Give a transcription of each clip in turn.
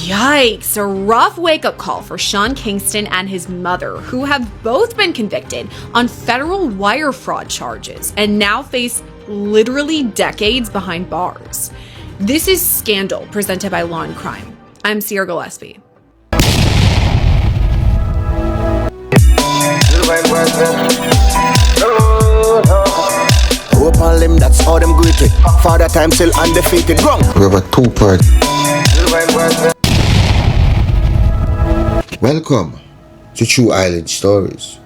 Yikes, a rough wake-up call for Sean Kingston and his mother, who have both been convicted on federal wire fraud charges and now face literally decades behind bars. This is Scandal, presented by Law and Crime. I'm Sierra Gillespie. Hope on them, that's all them great with. Father time still undefeated. Wrong. We have a two-part. Welcome to True Island Stories.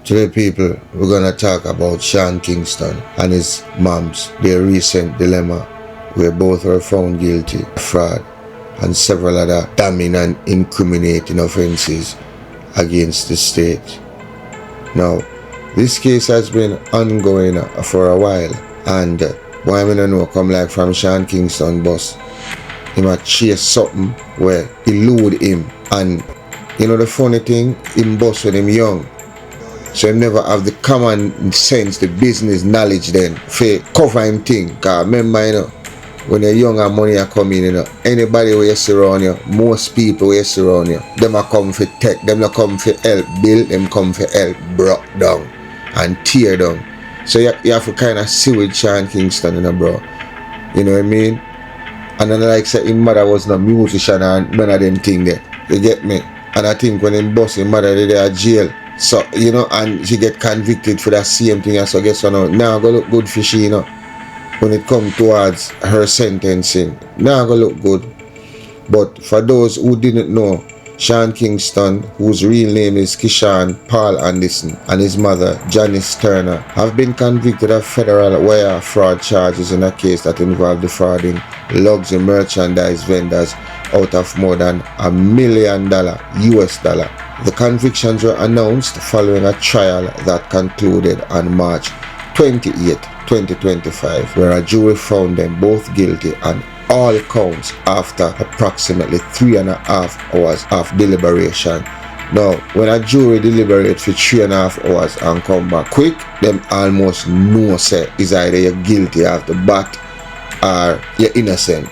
Today, people, we're gonna talk about Sean Kingston and his mom's, their recent dilemma, where both were found guilty of fraud and several other damning and incriminating offenses against the state. Now, this case has been ongoing for a while, and why I don't know come like from Sean Kingston boss. He might chase something where elude him, and you know the funny thing, him boss when him young, so him never have the common sense, the business knowledge then for cover him thing. Cause remember, you know, when you're young and money are coming, you know, anybody where you surround you, most people where you surround you, them are come for tech, them not come for help build, them come for help broke down and tear down. So you have to kind of see with Sean Kingston, you know, bro. You know what I mean? And then like say his mother was no musician and none of them thing there. You get me? And I think when him boss his mother they are jail. So, you know, and she get convicted for that same thing. And so guess what now go look good for she, you know. When it comes towards her sentencing. Now go look good. But for those who didn't know, Sean Kingston, whose real name is Kishan Paul Anderson, and his mother, Janice Turner, have been convicted of federal wire fraud charges in a case that involved defrauding luxury merchandise vendors out of more than $1 million US. The convictions were announced following a trial that concluded on March 28, 2025, where a jury found them both guilty on all counts after approximately 3.5 hours of deliberation. Now, when a jury deliberates for 3.5 hours and come back quick, them almost know say is either you're guilty off the bat or you're innocent.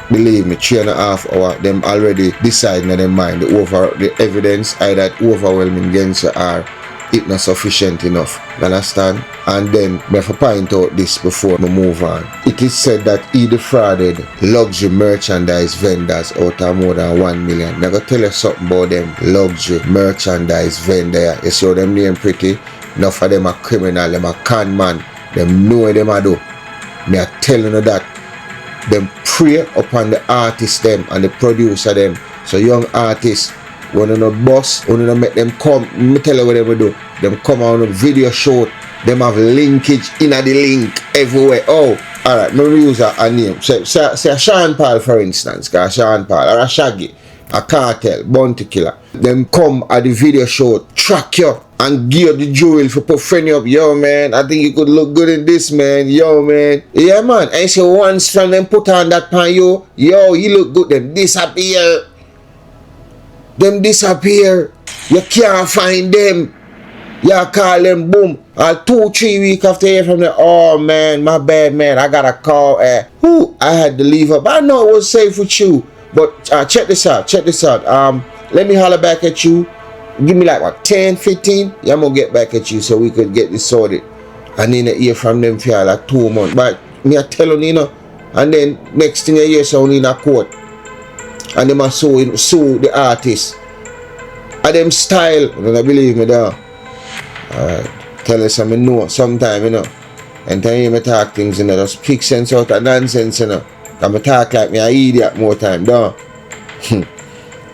Believe me, 3.5 hours, them already decide in their mind the evidence either overwhelming against you or it not sufficient enough. You understand? And then we have to point out this before we move on. It is said that he defrauded luxury merchandise vendors out of more than 1 million. I'm going to tell you something about them luxury merchandise vendors. You see them name pretty. Enough of them are criminal, them are con man. Them know what them are do. Me are telling you that. Them prey upon the artists them and the producer them. So young artists, when you no boss, when you no make them come, me tell you what they will do. Them come on a video shoot, them have linkage in the link everywhere. Oh, alright, me use a name. Say a Sean Paul for instance, cause Sean Paul, or a Shaggy, a Cartel, Bounty Killer. Them come at the video show, track you and give the jewel for put friend up. Yo man, I think you could look good in this, man. Yo man. Yeah man. I say once from them put on that pan yo, you look good, them disappear. Them disappear. You can't find them. You call them boom. 2-3 weeks after you hear from them, oh man, my bad man, I got a call. I had to leave up. I know it was safe with you. But check this out. Let me holler back at you. Give me like what 10, 15. Yeah, I'm gonna get back at you so we could get this sorted. And then I hear from them for like 2 months. But me I tell you, you know, and then next thing I hear sound in a court. And them are sue the artist. And them style, you don't believe me there. Alright. Tell us something know sometime, you know. And then you me talk things, you know, just pick sense out of nonsense, you know. Cause me talk like me an idiot more time, don't.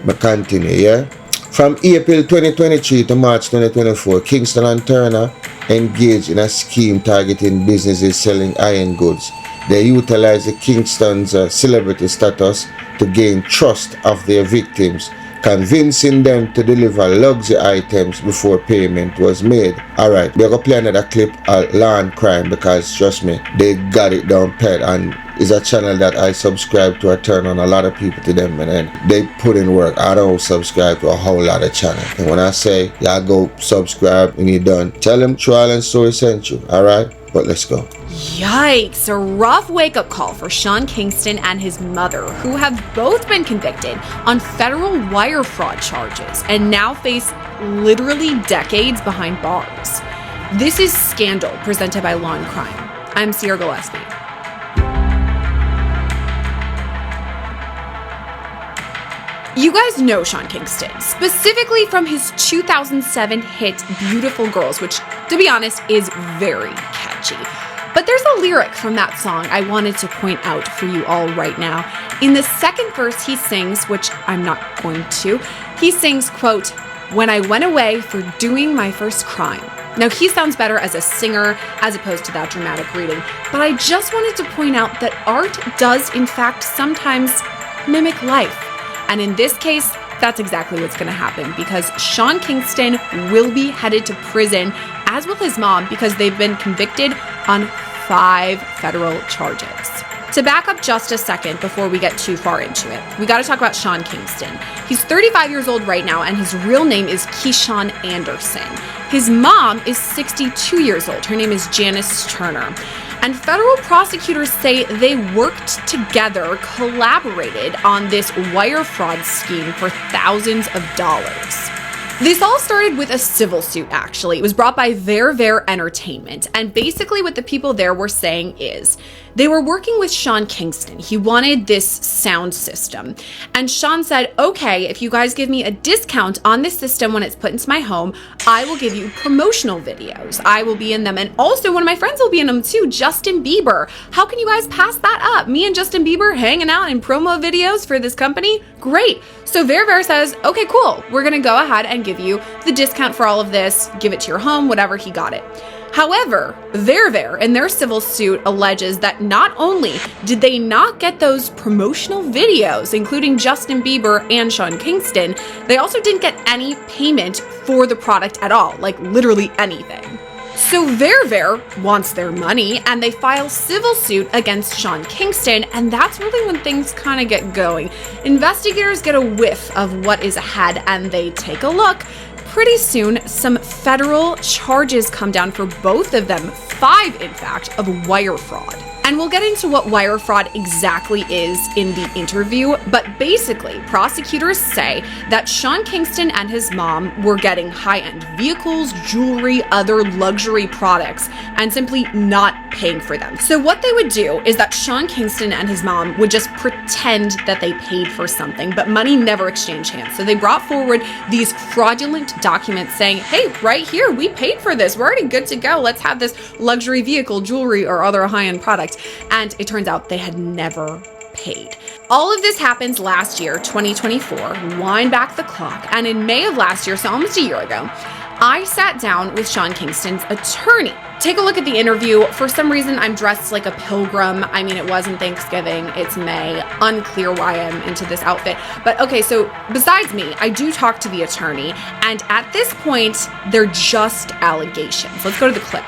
But continue, yeah? From April 2023 to March 2024, Kingston and Turner engaged in a scheme targeting businesses selling iron goods. They utilized the Kingston's celebrity status to gain trust of their victims, convincing them to deliver luxury items before payment was made. Alright, we're going to play another clip of Law and Crime because trust me, they got it down pat, and it's a channel that I subscribe to. I turn on a lot of people to them and they put in work. I don't subscribe to a whole lot of channels. And when I say y'all go subscribe and you're done, tell them True Island Story sent you. Alright, but let's go. Yikes, a rough wake-up call for Sean Kingston and his mother, who have both been convicted on federal wire fraud charges and now face literally decades behind bars. This is Scandal, presented by Law and Crime. I'm Sierra Gillespie. You guys know Sean Kingston, specifically from his 2007 hit Beautiful Girls, which, to be honest, is very catchy. But there's a lyric from that song I wanted to point out for you all right now. In the second verse, he sings, which I'm not going to, he sings, quote, "When I went away for doing my first crime." Now, he sounds better as a singer as opposed to that dramatic reading, but I just wanted to point out that art does, in fact, sometimes mimic life. And in this case, that's exactly what's going to happen, because Sean Kingston will be headed to prison, as will his mom, because they've been convicted on 5 federal charges. To back up just a second before we get too far into it, we got to talk about Sean Kingston. He's 35 years old right now, and his real name is Keyshawn Anderson. His mom is 62 years old. Her name is Janice Turner. And federal prosecutors say they worked together, collaborated on this wire fraud scheme for thousands of dollars. This all started with a civil suit, actually. It was brought by Ver Entertainment. And basically what the people there were saying is they were working with Sean Kingston. He wanted this sound system. And Sean said, okay, if you guys give me a discount on this system when it's put into my home, I will give you promotional videos. I will be in them. And also one of my friends will be in them too, Justin Bieber. How can you guys pass that up? Me and Justin Bieber hanging out in promo videos for this company? Great. So Ver says, okay, cool. We're going to go ahead and give you the discount for all of this, give it to your home, whatever. He got it. However, Ver in their civil suit alleges that not only did they not get those promotional videos, including Justin Bieber and Sean Kingston, they also didn't get any payment for the product at all, like literally anything. So Ver wants their money, and they file civil suit against Sean Kingston, and that's really when things kind of get going. Investigators get a whiff of what is ahead, and they take a look. Pretty soon, some federal charges come down for both of them, 5 in fact, of wire fraud. And we'll get into what wire fraud exactly is in the interview, but basically, prosecutors say that Sean Kingston and his mom were getting high-end vehicles, jewelry, other luxury products, and simply not paying for them. So what they would do is that Sean Kingston and his mom would just pretend that they paid for something, but money never exchanged hands. So they brought forward these fraudulent documents saying, hey, right here, we paid for this. We're already good to go. Let's have this luxury vehicle, jewelry, or other high-end product. And it turns out they had never paid. All of this happens last year, 2024, wind back the clock. And in May of last year, so almost a year ago, I sat down with Sean Kingston's attorney. Take a look at the interview. For some reason, I'm dressed like a pilgrim. I mean, it wasn't Thanksgiving, it's May. Unclear why I'm into this outfit. But okay, so besides me, I do talk to the attorney. And at this point, they're just allegations. Let's go to the clip.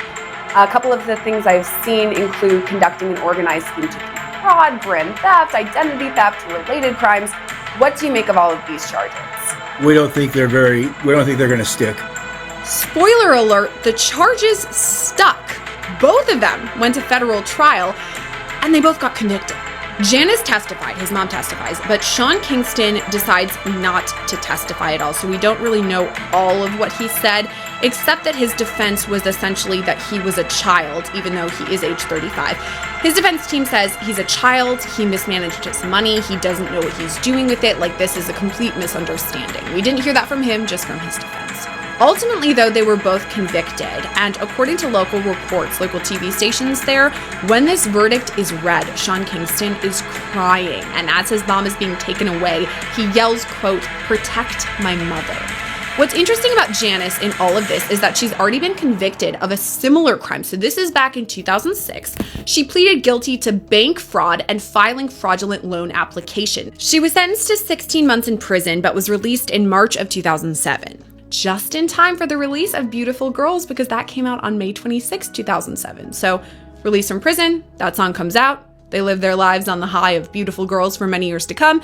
A couple of the things I've seen include conducting an organized scheme to commit fraud, brand theft, identity theft, related crimes. What do you make of all of these charges? We don't think they're going to stick. Spoiler alert, the charges stuck. Both of them went to federal trial, and they both got convicted. Janice testified, his mom testifies, but Sean Kingston decides not to testify at all, so we don't really know all of what he said, except that his defense was essentially that he was a child, even though he is age 35. His defense team says he's a child, he mismanaged his money, he doesn't know what he's doing with it, like this is a complete misunderstanding. We didn't hear that from him, just from his defense. Ultimately, though, they were both convicted, and according to local reports, local TV stations there, when this verdict is read, Sean Kingston is crying, and as his mom is being taken away, he yells, quote, "Protect my mother." What's interesting about Janice in all of this is that she's already been convicted of a similar crime. So this is back in 2006. She pleaded guilty to bank fraud and filing fraudulent loan applications. She was sentenced to 16 months in prison, but was released in March of 2007. Just in time for the release of Beautiful Girls, because that came out on May 26, 2007. So released from prison, that song comes out. They live their lives on the high of Beautiful Girls for many years to come.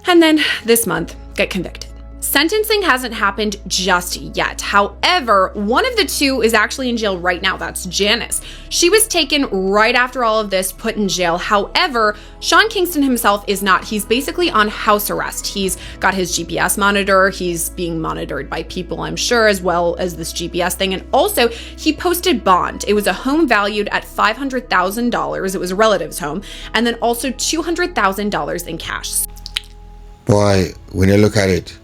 And then this month, get convicted. Sentencing hasn't happened just yet. However, one of the two is actually in jail right now. That's Janice. She was taken right after all of this, put in jail. However, Sean Kingston himself is not. He's basically on house arrest. He's got his GPS monitor. He's being monitored by people, I'm sure, as well as this GPS thing. And also, he posted bond. It was a home valued at $500,000. It was a relative's home. And then also $200,000 in cash. Boy, when you look at it,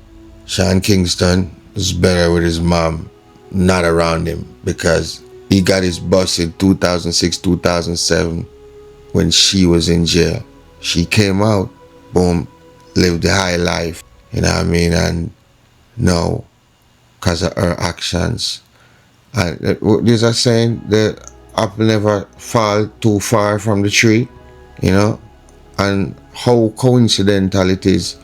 Sean Kingston is better with his mom not around him, because he got his bus in 2006, 2007 when she was in jail. She came out, boom, lived the high life, you know what I mean? And no, because of her actions. And there's a saying, the apple never fall too far from the tree, you know? And how coincidental it is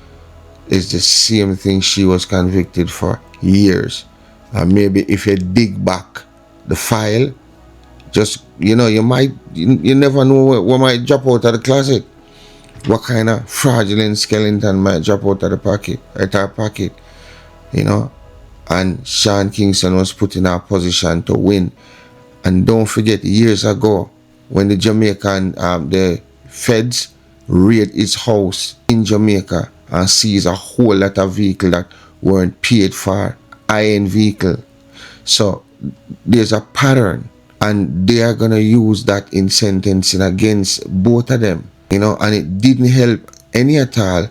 the same thing she was convicted for years. And maybe if you dig back the file, just, you know, you never know what might drop out of the closet. What kind of fraudulent skeleton might drop out of her pocket, you know? And Sean Kingston was put in a position to win. And don't forget, years ago, when the Jamaican, the feds raid his house in Jamaica and seize a whole lot of vehicles that weren't paid for, high-end vehicle. So there's a pattern, and they are gonna use that in sentencing against both of them, you know. And it didn't help any at all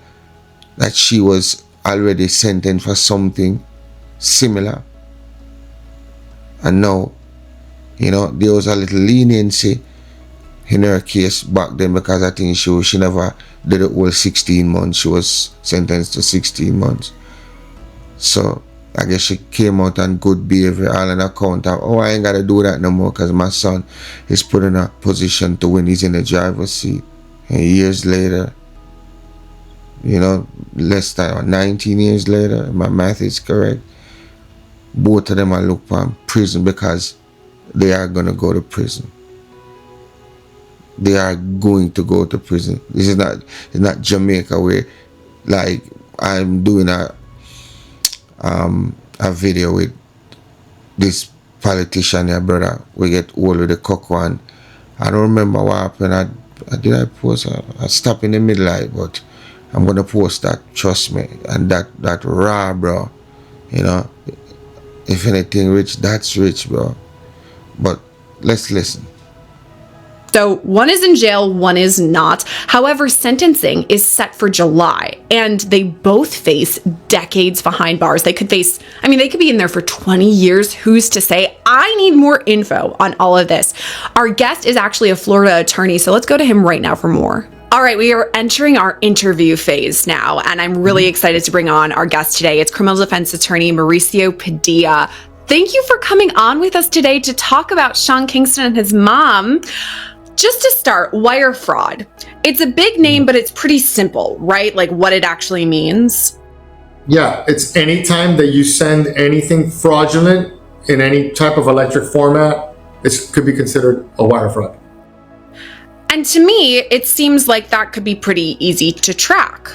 that she was already sentenced for something similar, and now, you know, there was a little leniency in her case back then, because I think she never did the whole 16 months. She was sentenced to 16 months. So I guess she came out on good behavior, all on account of, oh, I ain't got to do that no more because my son is put in a position to win. He's in the driver's seat. And years later, you know, less than 19 years later, my math is correct, both of them are looked upon prison, because they are going to go to prison. They are going to go to prison. This is not Jamaica, where, like, I'm doing a video with this politician here, brother. We get old with the cock one. I don't remember what happened. I post a stop in the middle, but I'm gonna post that, trust me. And that raw, bro. You know, if anything rich, that's rich, bro. But let's listen. So one is in jail, one is not. However, sentencing is set for July, and they both face decades behind bars. They could be in there for 20 years. Who's to say? I need more info on all of this. Our guest is actually a Florida attorney, so let's go to him right now for more. All right, we are entering our interview phase now, and I'm really excited to bring on our guest today. It's criminal defense attorney Mauricio Padilla. Thank you for coming on with us today to talk about Sean Kingston and his mom. Just to start, wire fraud. It's a big name, but it's pretty simple, right? Like what it actually means. Yeah, it's any time that you send anything fraudulent in any type of electric format, it could be considered a wire fraud. And to me, it seems like that could be pretty easy to track.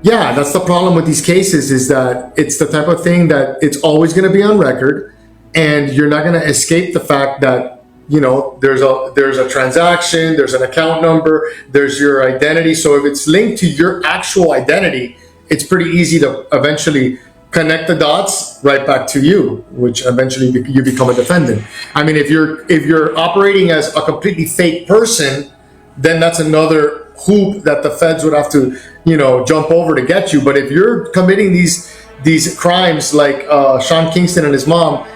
Yeah, that's the problem with these cases, is that it's the type of thing that it's always going to be on record, and you're not going to escape the fact that, you know, there's a transaction, there's an account number, there's your identity. So if it's linked to your actual identity, it's pretty easy to eventually connect the dots right back to you, which eventually you become a defendant. I mean, if you're operating as a completely fake person, then that's another hoop that the feds would have to, you know, jump over to get you. But if you're committing these crimes like Sean Kingston and his mom,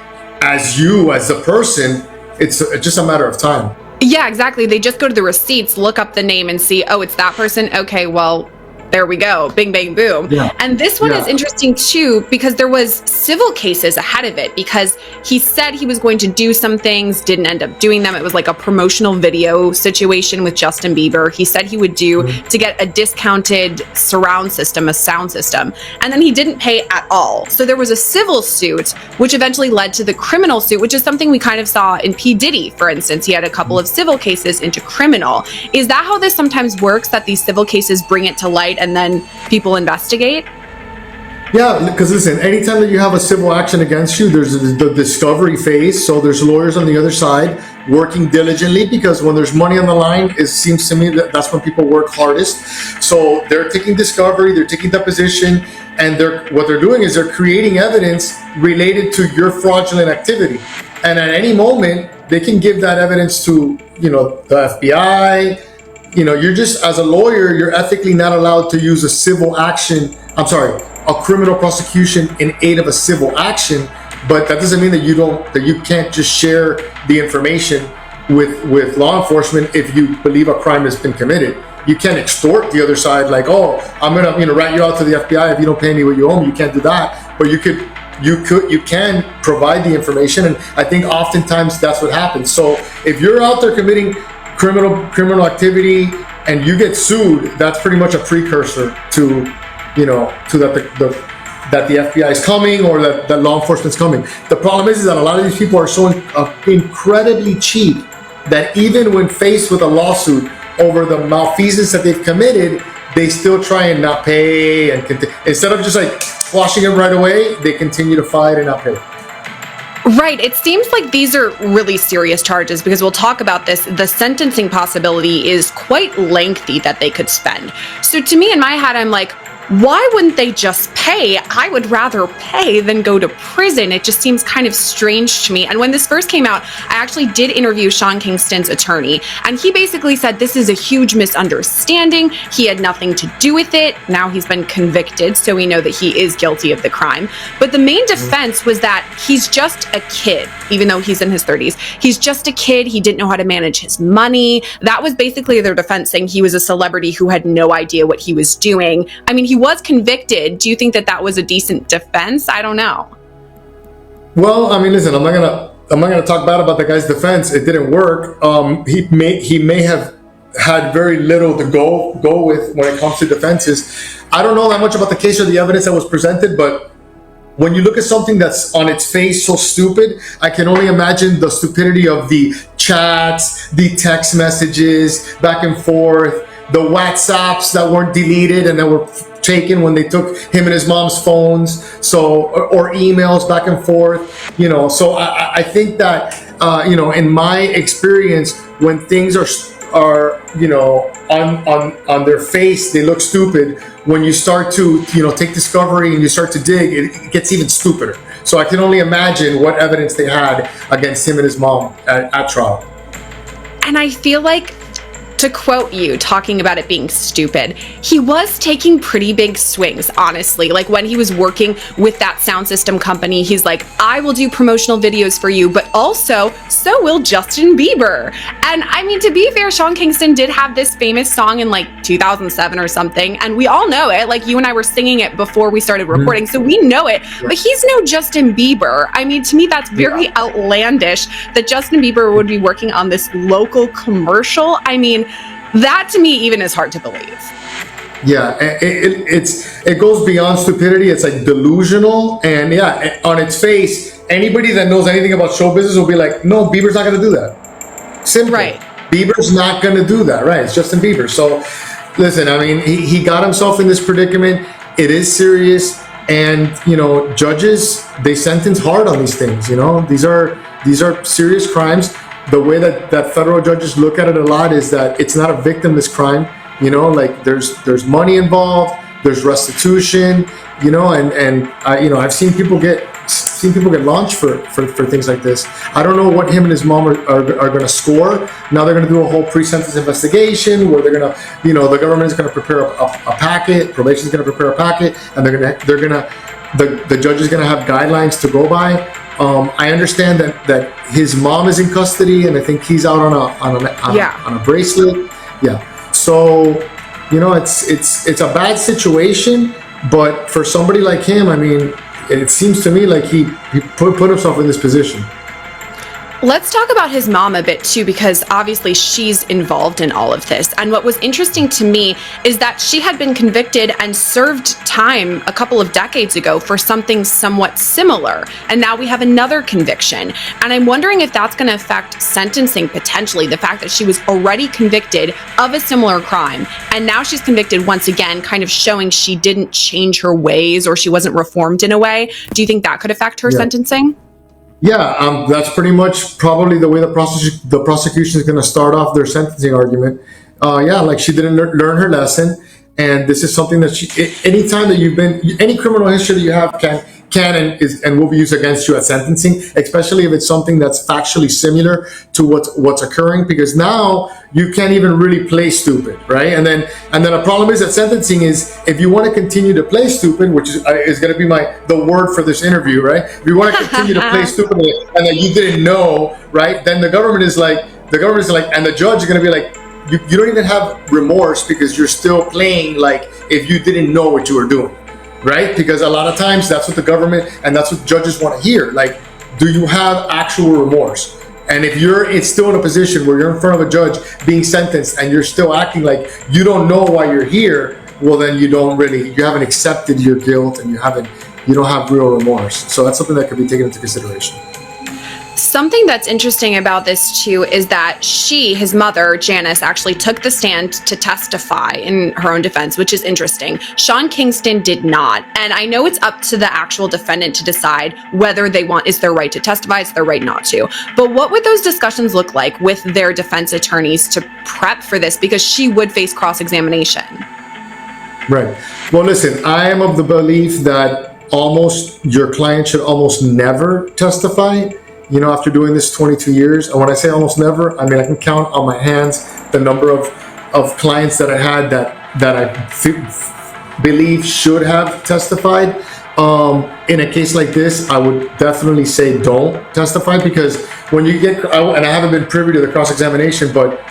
as the person, it's just a matter of time. Yeah, exactly. They just go to the receipts, look up the name and see, oh, it's that person. Okay, well, there we go. Bing, bang, boom. Yeah. And this one is interesting too, because there was civil cases ahead of it, because he said he was going to do some things, didn't end up doing them. It was like a promotional video situation with Justin Bieber. He said he would do to get a discounted surround system, a sound system. And then he didn't pay at all. So there was a civil suit, which eventually led to the criminal suit, which is something we kind of saw in P. Diddy, for instance. He had a couple of civil cases into criminal. Is that how this sometimes works, that these civil cases bring it to light and then people investigate? Yeah, because listen, anytime that you have a civil action against you, there's the discovery phase. So there's lawyers on the other side working diligently, because when there's money on the line, it seems to me that that's when people work hardest. So they're taking discovery, they're taking deposition, and what they're doing is they're creating evidence related to your fraudulent activity. And at any moment, they can give that evidence to, the FBI. You're just, as a lawyer, you're ethically not allowed to use a criminal prosecution in aid of a civil action, but that doesn't mean that you can't just share the information with law enforcement if you believe a crime has been committed. You can't extort the other side, like, oh, I'm gonna rat you out to the FBI if you don't pay me what you owe me. You can't do that, but you can provide the information, and I think oftentimes that's what happens. So if you're out there committing criminal activity and you get sued, that's pretty much a precursor to that the FBI is coming, or that law enforcement's coming. The problem is that a lot of these people are so incredibly cheap that even when faced with a lawsuit over the malfeasance that they've committed, they still try and not pay, and instead of just like squashing it right away, they continue to fight and not pay. Right. It seems like these are really serious charges, because we'll talk about this. The sentencing possibility is quite lengthy that they could spend. So to me, in my head, I'm like, why wouldn't they just pay? I would rather pay than go to prison. It just seems kind of strange to me. And when this first came out, I actually did interview Sean Kingston's attorney, and he basically said this is a huge misunderstanding. He had nothing to do with it. Now he's been convicted, so we know that he is guilty of the crime. But the main defense was that he's just a kid, even though he's in his 30s. He's just a kid. He didn't know how to manage his money. That was basically their defense, saying he was a celebrity who had no idea what he was doing. I mean, he was convicted. Do you think that was a decent defense? I don't know. Well, I mean, listen, I'm not gonna talk bad about the guy's defense. It didn't work. He may have had very little to go with when it comes to defenses. I don't know that much about the case or the evidence that was presented, but when you look at something that's on its face so stupid, I can only imagine the stupidity of the chats, the text messages back and forth, the WhatsApps that weren't deleted and that were taken when they took him and his mom's phones, or emails back and forth. So I think that in my experience, when things are on their face, they look stupid. When you start to take discovery and you start to dig, it gets even stupider. So I can only imagine what evidence they had against him and his mom at trial. And I feel like, to quote you, talking about it being stupid, he was taking pretty big swings, honestly. Like when he was working with that sound system company, he's like, I will do promotional videos for you, but also so will Justin Bieber. And I mean, to be fair, Sean Kingston did have this famous song in like 2007 or something, and we all know it. Like you and I were singing it before we started recording, so we know it. But he's no Justin Bieber. I mean, to me, that's very outlandish that Justin Bieber would be working on this local commercial. I mean, that to me even is hard to believe. Yeah, it goes beyond stupidity. It's like delusional, and yeah, on its face, anybody that knows anything about show business will be like, no, Bieber's not going to do that. Simple. Right. Bieber's not going to do that. Right. It's Justin Bieber. So listen, I mean, he got himself in this predicament. It is serious, and judges, they sentence hard on these things. These are serious crimes. The way that federal judges look at it a lot is that it's not a victimless crime. Like there's money involved, there's restitution, and I've seen people get launched for things like this. I don't know what him and his mom are going to score. Now they're going to do a whole pre-sentence investigation where they're going to, the government is going to prepare a packet, probation is going to prepare a packet, and the judge is going to have guidelines to go by. I understand that his mom is in custody, and I think he's out on a bracelet. Yeah. So, it's a bad situation, but for somebody like him, I mean, it seems to me like he put himself in this position. Let's talk about his mom a bit too, because obviously she's involved in all of this. And what was interesting to me is that she had been convicted and served time a couple of decades ago for something somewhat similar. And now we have another conviction. And I'm wondering if that's going to affect sentencing potentially, the fact that she was already convicted of a similar crime. And now she's convicted once again, kind of showing she didn't change her ways or she wasn't reformed in a way. Do you think that could affect her sentencing? Yeah, that's pretty much probably the way the prosecution is going to start off their sentencing argument. Like she didn't learn her lesson, and this is something that anytime that you've been, any criminal history that you have can will be used against you at sentencing, especially if it's something that's factually similar to what's occurring, because now you can't even really play stupid, right? And then a problem is that sentencing is, if you want to continue to play stupid, which is going to be the word for this interview, right? If you want to continue to play stupid and that you didn't know, right? Then the government is like, and the judge is going to be like, you don't even have remorse because you're still playing like if you didn't know what you were doing. Right? Because a lot of times that's what the government and that's what judges want to hear. Like, do you have actual remorse? And if it's still in a position where you're in front of a judge being sentenced and you're still acting like you don't know why you're here, well, then you haven't accepted your guilt and you don't have real remorse. So that's something that could be taken into consideration. Something that's interesting about this too is that his mother, Janice, actually took the stand to testify in her own defense, which is interesting. Sean Kingston did not. And I know it's up to the actual defendant to decide whether it's their right to testify, it's their right not to. But what would those discussions look like with their defense attorneys to prep for this? Because she would face cross-examination. Right. Well, listen, I am of the belief that your client should almost never testify. After doing this 22 years, and when I say almost never, I mean I can count on my hands the number of clients that I had that I believe should have testified. In a case like this, I would definitely say don't testify, because when you and I haven't been privy to the cross-examination, but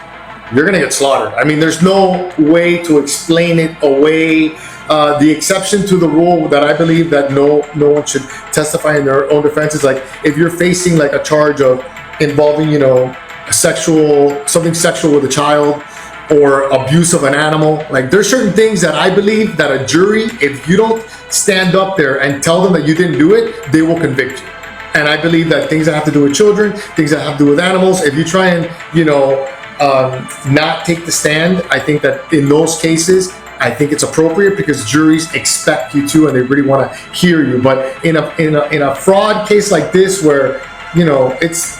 you're going to get slaughtered. I mean, there's no way to explain it away. The exception to the rule that I believe that no one should testify in their own defense is like if you're facing like a charge of involving, something sexual with a child or abuse of an animal. Like there's certain things that I believe that a jury, if you don't stand up there and tell them that you didn't do it, they will convict you. And I believe that things that have to do with children, things that have to do with animals, if you try and, not take the stand, I think that in those cases, I think it's appropriate because juries expect you to, and they really want to hear you. But in a fraud case like this, where it's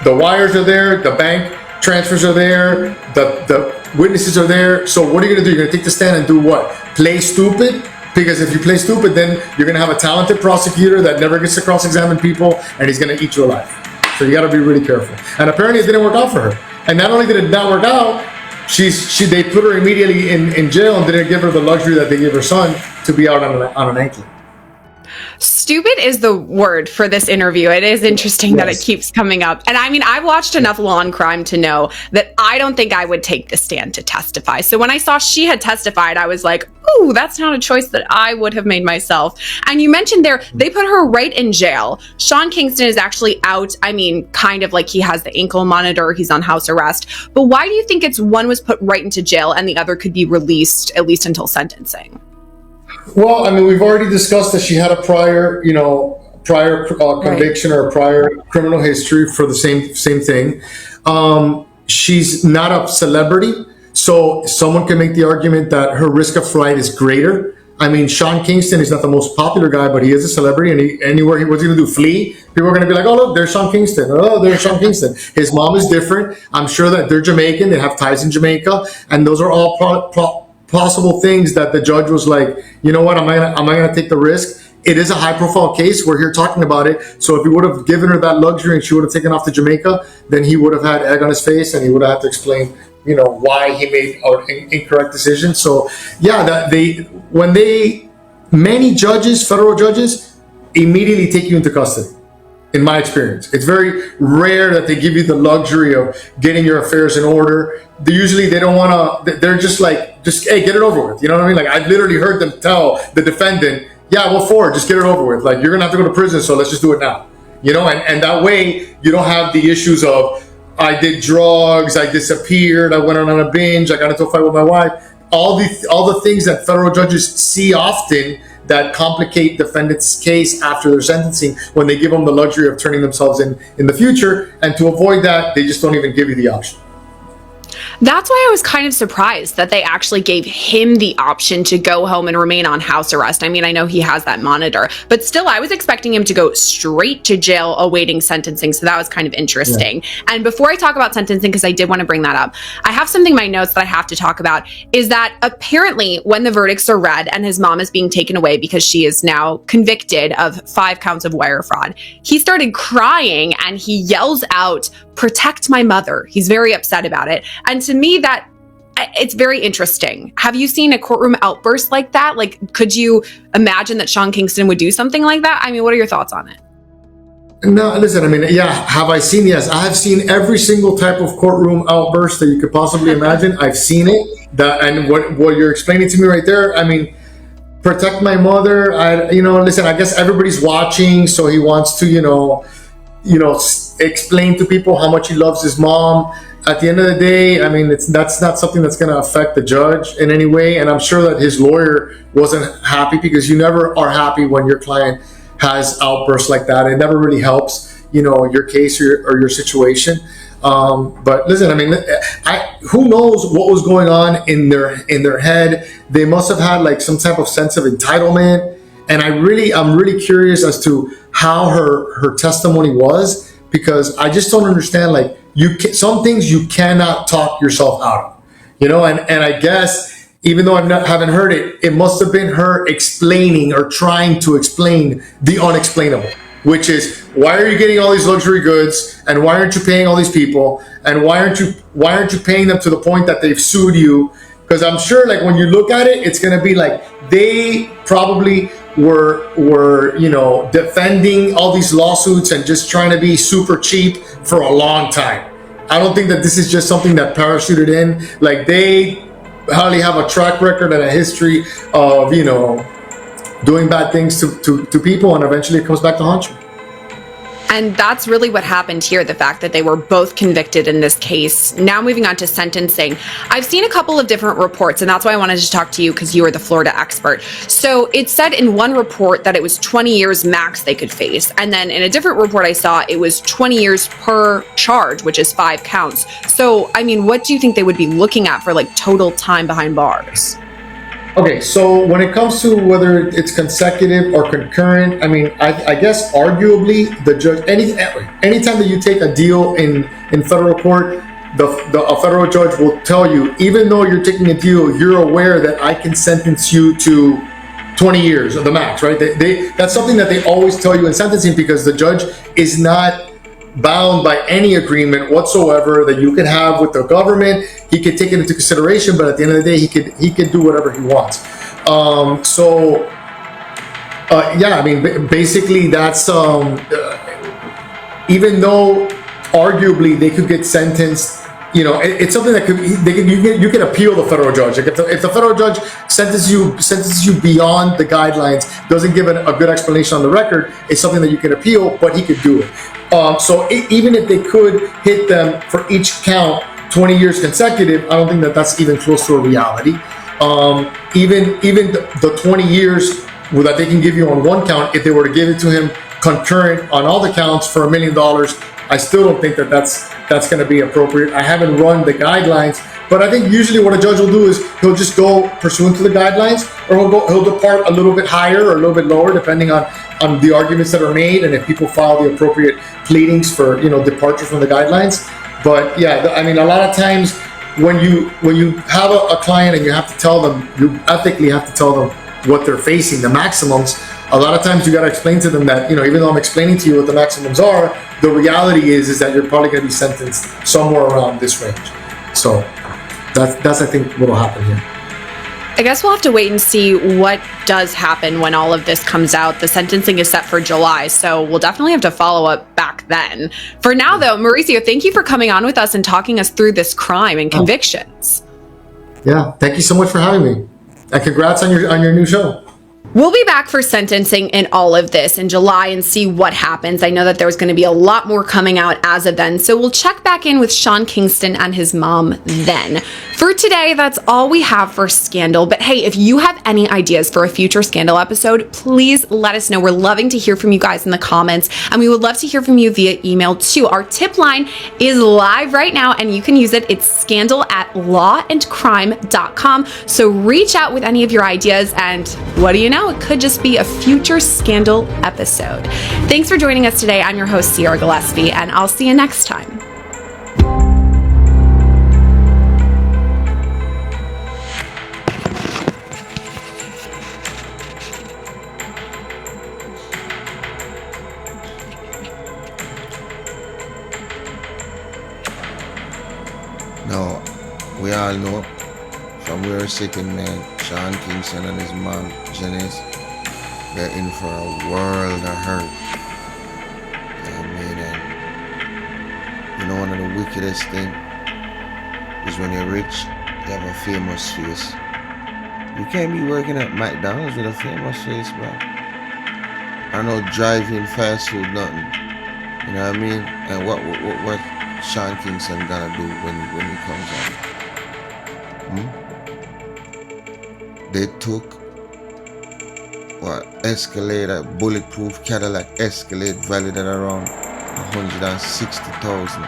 the wires are there, the bank transfers are there, the witnesses are there. So what are you going to do? You're going to take the stand and do what? Play stupid? Because if you play stupid, then you're going to have a talented prosecutor that never gets to cross-examine people, and he's going to eat you alive. So you got to be really careful. And apparently it didn't work out for her. And not only did it not work out, they put her immediately in jail and didn't give her the luxury that they gave her son to be out on an anklet. Stupid is the word for this interview. It is interesting that it keeps coming up. And I mean, I've watched enough Law and Crime to know that I don't think I would take the stand to testify. So when I saw she had testified, I was like, ooh, that's not a choice that I would have made myself. And you mentioned they put her right in jail. Sean Kingston is actually out. I mean, kind of like he has the ankle monitor. He's on house arrest. But why do you think one was put right into jail and the other could be released at least until sentencing? Well, I mean, we've already discussed that she had a prior conviction or a prior criminal history for the same thing. She's not a celebrity, so someone can make the argument that her risk of flight is greater. I mean, Sean Kingston is not the most popular guy, but he is a celebrity, and anywhere he was going to do, flee, people are going to be like, oh, look, there's Sean Kingston. Oh, there's Sean Kingston. His mom is different. I'm sure that they're Jamaican. They have ties in Jamaica, and those are all possible things that the judge was like, you know what, am I gonna take the risk? It is a high profile case. We're here talking about it. So if he would have given her that luxury and she would have taken off to Jamaica, then he would have had egg on his face and he would have had to explain, why he made an incorrect decision. So yeah, many judges, federal judges, immediately take you into custody. In my experience, it's very rare that they give you the luxury of getting your affairs in order. They don't want to. They're just like, hey, get it over with. You know what I mean? Like I've literally heard them tell the defendant, yeah, what for? Just get it over with. Like you're gonna have to go to prison, so let's just do it now. and that way you don't have the issues of, I did drugs, I disappeared, I went on a binge, I got into a fight with my wife. All the things that federal judges see often that complicate defendants' case after their sentencing when they give them the luxury of turning themselves in the future. And to avoid that, they just don't even give you the option. That's why I was kind of surprised that they actually gave him the option to go home and remain on house arrest. I mean, I know he has that monitor, but still, I was expecting him to go straight to jail awaiting sentencing. So that was kind of interesting. Yeah. And before I talk about sentencing, because I did want to bring that up, I have something in my notes that I have to talk about, is that apparently when the verdicts are read and his mom is being taken away because she is now convicted of 5 counts of wire fraud, he started crying and he yells out, "Protect my mother." He's very upset about it. And to me, that it's very interesting. Have you seen a courtroom outburst like that? Like, could you imagine that Sean Kingston would do something like that? I mean, what are your thoughts on it? No, listen, I mean, yeah, have I seen? Yes, I have seen every single type of courtroom outburst that you could possibly imagine. I've seen it. And what you're explaining to me right there, I mean, protect my mother. Listen, I guess everybody's watching, so he wants to, explain to people how much he loves his mom. At the end of the day, I mean, that's not something that's going to affect the judge in any way. And I'm sure that his lawyer wasn't happy, because you never are happy when your client has outbursts like that. It never really helps, your case or your situation. But listen, I mean, who knows what was going on in their head? They must have had like some type of sense of entitlement. And I'm really curious as to how her testimony was, because I just don't understand, like, some things you cannot talk yourself out of, and I guess, even though I haven't heard it, it must have been her explaining or trying to explain the unexplainable, which is, why are you getting all these luxury goods, and why aren't you paying all these people, and why aren't you paying them to the point that they've sued you? Because I'm sure, like, when you look at it, it's going to be like they probably were defending all these lawsuits and just trying to be super cheap for a long time. I don't think that this is just something that parachuted in. Like, they hardly have a track record and a history of, doing bad things to people, and eventually it comes back to haunt you. And that's really what happened here, the fact that they were both convicted in this case. Now moving on to sentencing. I've seen a couple of different reports, and that's why I wanted to talk to you, because you are the Florida expert. So it said in one report that it was 20 years max they could face. And then in a different report I saw, it was 20 years per charge, which is 5 counts. So, I mean, what do you think they would be looking at for like total time behind bars? Okay, so when it comes to whether it's consecutive or concurrent, I mean, I guess arguably the judge, anytime that you take a deal in federal court, a federal judge will tell you, even though you're taking a deal, you're aware that I can sentence you to 20 years of the max, right? That's something that they always tell you in sentencing, because the judge is not bound by any agreement whatsoever that you can have with the government. He could take it into consideration, but at the end of the day, he could do whatever he wants. I mean, basically that's even though arguably they could get sentenced, it's something that you can appeal the federal judge. Like, if the federal judge sentences you beyond the guidelines, doesn't give a good explanation on the record, it's something that you can appeal, but he could do it. Even if they could hit them for each count 20 years consecutive, I don't think that that's even close to a reality. Even the 20 years that they can give you on one count, if they were to give it to him concurrent on all the counts for $1 million, I still don't think that that's going to be appropriate. I haven't run the guidelines, but I think usually what a judge will do is he'll just go pursuant to the guidelines, or he'll depart a little bit higher or a little bit lower, depending on the arguments that are made, and if people file the appropriate pleadings for departure from the guidelines. But yeah, I mean, a lot of times when you have a client and you have to tell them, you ethically have to tell them what they're facing, the maximums. A lot of times you got to explain to them that, even though I'm explaining to you what the maximums are, the reality is that you're probably going to be sentenced somewhere around this range. So that's I think what will happen here. I guess we'll have to wait and see what does happen when all of this comes out. The sentencing is set for July, so we'll definitely have to follow up back then. For now, though, Mauricio, thank you for coming on with us and talking us through this crime and convictions. Yeah, thank you so much for having me. And congrats on your new show. We'll be back for sentencing in all of this in July and see what happens. I know that there's going to be a lot more coming out as of then, so we'll check back in with Sean Kingston and his mom then. For today, that's all we have for Scandal. But hey, if you have any ideas for a future Scandal episode, please let us know. We're loving to hear from you guys in the comments, and we would love to hear from you via email too. Our tip line is live right now, and you can use it. It's scandal@lawandcrime.com. So reach out with any of your ideas, and what do you know? It could just be a future Scandal episode. Thanks for joining us today. I'm your host, Sierra Gillespie, and I'll see you next time. Now, we all know from where we're sitting, man, Sean Kingston and his mom, Janice, they're in for a world of hurt. You know what I mean? And you know, one of the wickedest things is when you're rich, you have a famous face. You can't be working at McDonald's with a famous face, bro. I know driving fast food, nothing. You know what I mean? And what Sean Kingston gonna do when he comes out? They took Escalade, a bulletproof Cadillac Escalade valued at around 160,000.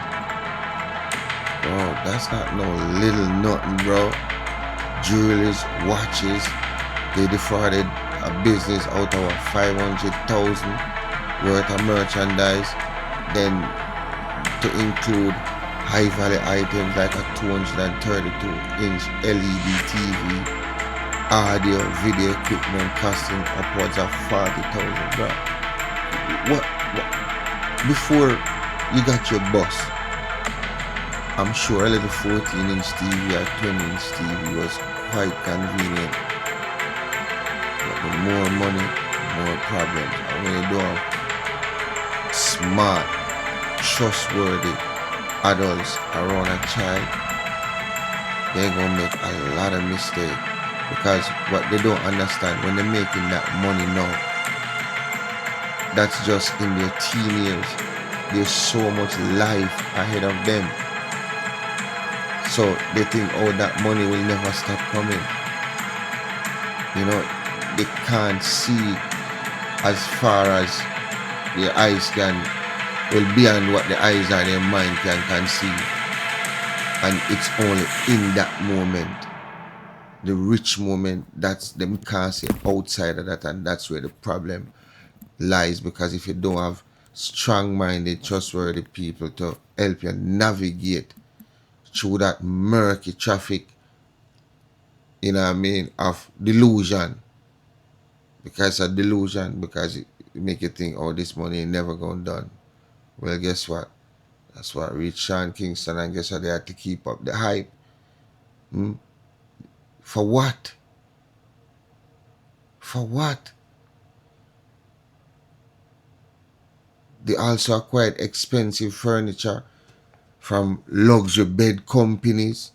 Bro, that's not no little nothing, bro. Jewelries, watches. They defrauded a business out of 500,000 worth of merchandise. Then to include high value items like a 232-inch LED TV, audio, video equipment costing upwards of 40,000, bro. What? Before you got your bus, I'm sure a little 14-inch TV or 20-inch TV was quite convenient. But with more money, more problems. And when you don't have smart, trustworthy adults around a child, they're gonna make a lot of mistakes. Because what they don't understand, when they're making that money now, that's just in their teen years. There's so much life ahead of them. So they think, oh, that money will never stop coming. You know, they can't see as far as their eyes can, well, beyond what the eyes and their mind can conceive. And it's only in that moment, the rich moment, that's them can't see outside of that, and that's where the problem lies. Because if you don't have strong-minded, trustworthy people to help you navigate through that murky traffic, you know what I mean, of delusion. Because it's a delusion, because it make you think, oh, this money ain't never gonna done. Well, guess what? That's what reached Sean Kingston, and guess what? They had to keep up the hype. For what? For what? They also acquired expensive furniture from luxury bed companies.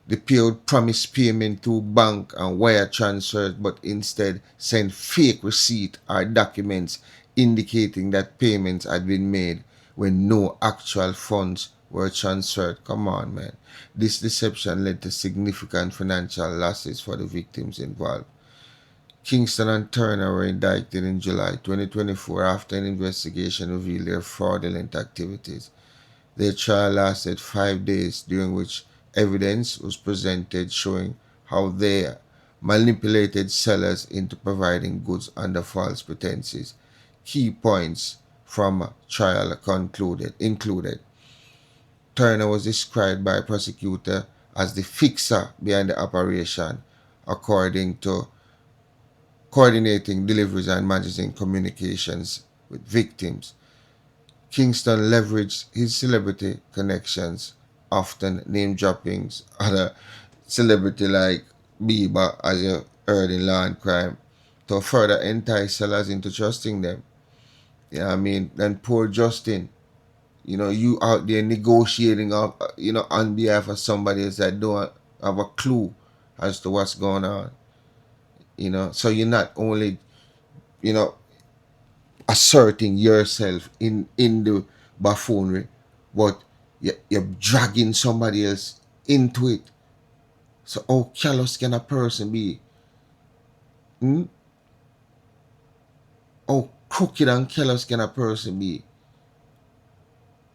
They paid promised payment through bank and wire transfers, but instead sent fake receipt or documents indicating that payments had been made when no actual funds were transferred. Come on, man. This deception led to significant financial losses for the victims involved. Kingston and Turner were indicted in July 2024 after an investigation revealed their fraudulent activities. Their trial lasted 5 days, during which evidence was presented showing how they manipulated sellers into providing goods under false pretenses. Key points from trial included Turner was described by a prosecutor as the fixer behind the operation, according to coordinating deliveries and managing communications with victims. Kingston leveraged his celebrity connections, often name droppings other celebrity like Bieber, as you heard in Law and Crime, to further entice sellers into trusting them. You know what I mean? Then poor Justin, you know, you out there negotiating up, you know, on behalf of somebody else that don't have a clue as to what's going on. You know, so you're not only, you know, asserting yourself in the buffoonery, but you're dragging somebody else into it. So how callous can a person be? How crooked and callous can a person be?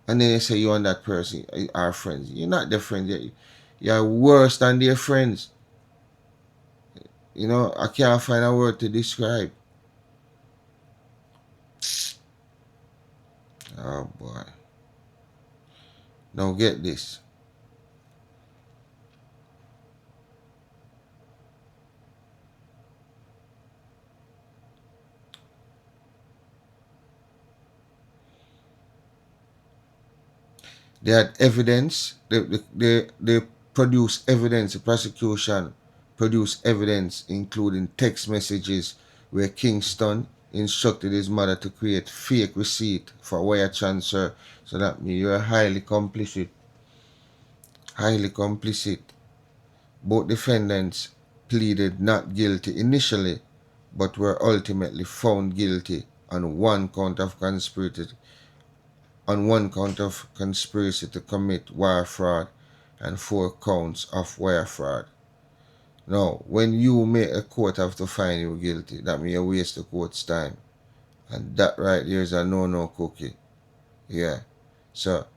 And then they say you and that person are friends. You're not their friends. You're worse than their friends. You know, I can't find a word to describe. Oh boy. Now get this. They had evidence. They produced evidence. The prosecution produced evidence, including text messages where Kingston instructed his mother to create fake receipt for wire transfer. So that means you're highly complicit. Highly complicit. Both defendants pleaded not guilty initially, but were ultimately found guilty on one count of conspiracy to commit wire fraud and 4 counts of wire fraud. Now, when you make a court have to find you guilty, that means you waste the court's time. And that right there is a no-no cookie. Yeah. So,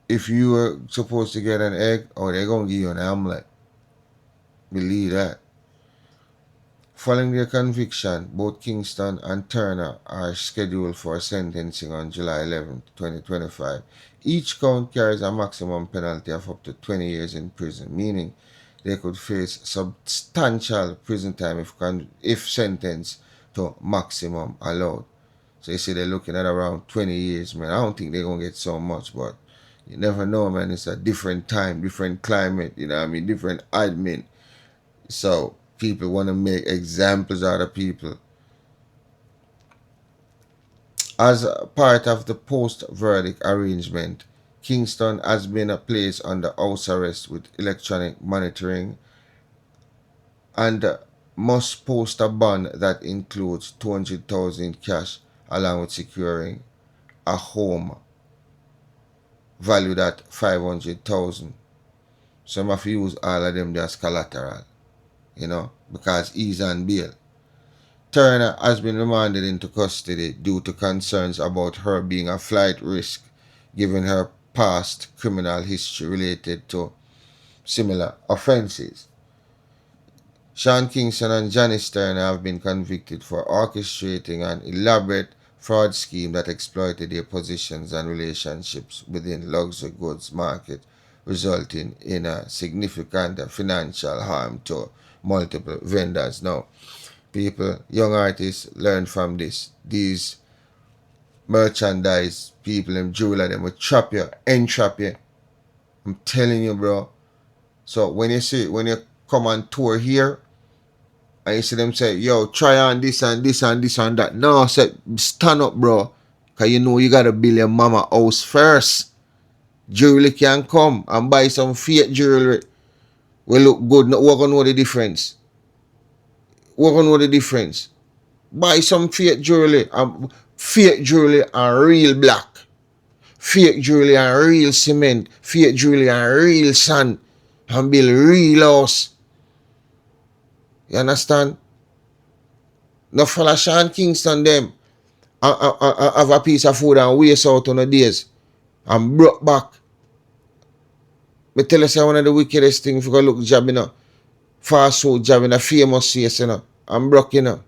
if you were supposed to get an egg, they're going to give you an omelette. Believe that. Following their conviction, both Kingston and Turner are scheduled for sentencing on July 11, 2025. Each count carries a maximum penalty of up to 20 years in prison, meaning they could face substantial prison time if sentenced to maximum allowed. So you see they're looking at around 20 years, man. I don't think they're going to get so much, but you never know, man. It's a different time, different climate, you know what I mean, different admin. So people want to make examples out of people. As a part of the post-verdict arrangement, Kingston has been placed under house arrest with electronic monitoring and must post a bond that includes $200,000 cash along with securing a home valued at $500,000. So I have to use all of them as collateral, you know, because he's on bail. Turner has been remanded into custody due to concerns about her being a flight risk given her past criminal history related to similar offenses. Sean Kingston and Janice Turner have been convicted for orchestrating an elaborate fraud scheme that exploited their positions and relationships within luxury goods market, resulting in a significant financial harm to multiple vendors. Now, people, young artists, learn from this. These merchandise people, them jeweler, them will trap you, entrap you. I'm telling you, bro. So when you come on tour here, and you see them say, yo, try on this and this and this and that. No, I said, stand up, bro. Because you know you got to build your mama house first. Jewelry can come and buy some fake jewelry. We look good. We're going to know the difference. We're going to know the difference. Buy some fake jewelry. Fake jewelry and real black. Fake jewelry and real cement. Fake jewelry and real sand. And build real house. You understand? No follow Sean Kingston them. Have a piece of food and waste out on the days. And broke back. But tell us one of the wickedest things if you go look job, you know. Fast food job in a famous place, you know. And broke, you know.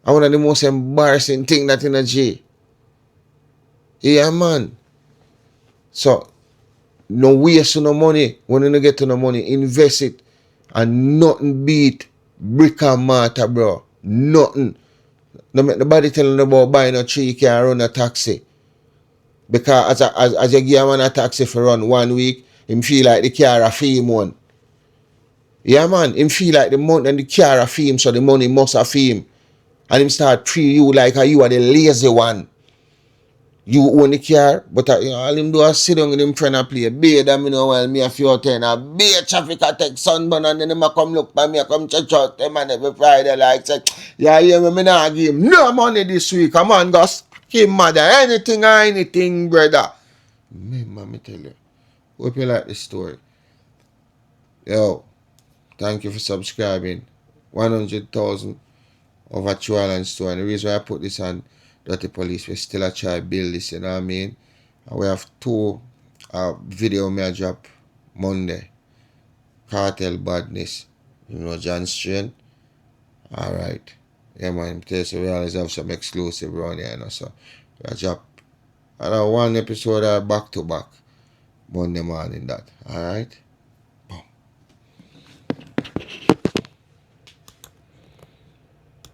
And one of the most embarrassing things that in a J. Yeah, man. So, no waste no money. When you get to no money, invest it. And nothing beat brick and mortar, bro. Nothing. No make nobody telling about buying a tree, you can run a taxi. Because as you give a man a taxi for run 1 week, him feel like the car a fee one. Yeah, man. Him feel like the month and the car a fee him, so the money must a fee him. And him start treat you like you are the lazy one. you own the car, but you know, all him do is sit down with him friend and play beer, and me know while me a few out there, and beer traffic I take sunburn, and then him a come look by me, I come check out them and every Friday, like, say, yeah, me not give him no money this week, come on, go suck him, mother, anything, brother. Me tell you, hope you like this story. Yo, thank you for subscribing. 100,000 of a true island store, and the reason why I put this on Dirty Police, we still a try build this, you know what I mean? And we have 2 video me a drop Monday. Cartel Badness, you know, John Strain. Alright. Yeah man, we always have some exclusive around here, you know, so we a drop one episode back to back Monday morning that. Alright.